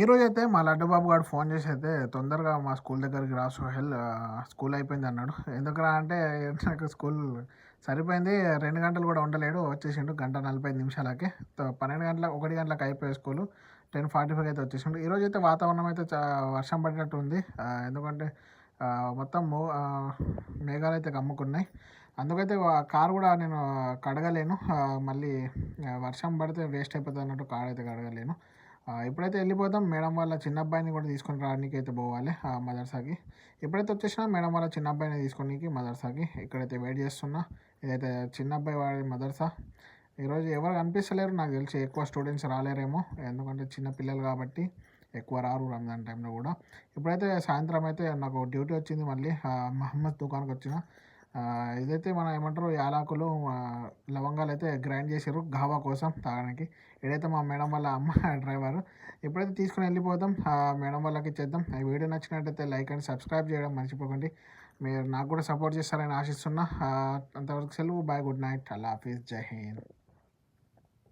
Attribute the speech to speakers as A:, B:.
A: ఈరోజైతే మా లడ్డు బాబు గాడు ఫోన్ చేసి అయితే తొందరగా మా స్కూల్ దగ్గరికి రా సోహెల్, స్కూల్ అయిపోయింది అన్నాడు. ఎందుకురా అంటే నాకు స్కూల్ సరిపోయింది, 2 గంటలు కూడా ఉండలేడు, వచ్చేసిండు గంట 45 నిమిషాలకి. 12 గంటల 1 గంటలకు అయిపోయే స్కూలు 10:45 అయితే వచ్చేసిండు. ఈరోజైతే వాతావరణం అయితే వర్షం పడినట్టు ఉంది. ఎందుకంటే మొత్తం మేఘాలు అయితే కమ్ముకున్నాయి. అందుకైతే కారు కూడా నేను కడగలేను. మళ్ళీ వర్షం పడితే వేస్ట్ అయిపోతుంది అన్నట్టు కారు అయితే కడగలేను. ఇప్పుడైతే వెళ్ళిపోతాం. మేడం వాళ్ళ చిన్న అబ్బాయిని కూడా తీసుకొని రావడానికి అయితే పోవాలి మదర్సాకి. ఎప్పుడైతే వచ్చేసినా మేడం వాళ్ళ చిన్న అబ్బాయిని తీసుకోనికి మదర్సాకి ఇక్కడైతే వెయిట్ చేస్తున్నా. ఇదైతే చిన్న అబ్బాయి వాడి మదర్సా. ఈరోజు ఎవరు కనిపిస్తలేరు, నాకు తెలిసి ఎక్కువ స్టూడెంట్స్ రాలేరేమో, ఎందుకంటే చిన్న పిల్లలు కాబట్టి ఎక్కువ రారు రంజాన్ టైంలో కూడా. ఇప్పుడైతే సాయంత్రం అయితే నాకు డ్యూటీ వచ్చింది, మళ్ళీ మహమ్మద్ దుకాణంకి వచ్చిన. ఇదైతే మన ఏమంటారు యాలకులు, లవంగాలు అయితే గ్రైండ్ చేసారు గావా కోసం తాగడానికి. ఇదైతే మా మేడం వాళ్ళ అమ్మ డ్రైవరు. ఇప్పుడైతే తీసుకుని వెళ్ళిపోతాం, మేడం వాళ్ళకి ఇచ్చేద్దాం. ఈ వీడియో నచ్చినట్టయితే లైక్ అండ్ సబ్స్క్రైబ్ చేయడం మర్చిపోకండి. మీరు నాకు కూడా సపోర్ట్ చేస్తారని ఆశిస్తున్నా. అంతవరకు సెలవు, బాయ్, గుడ్ నైట్, అల్లా హాఫీజ్, జై హింద్.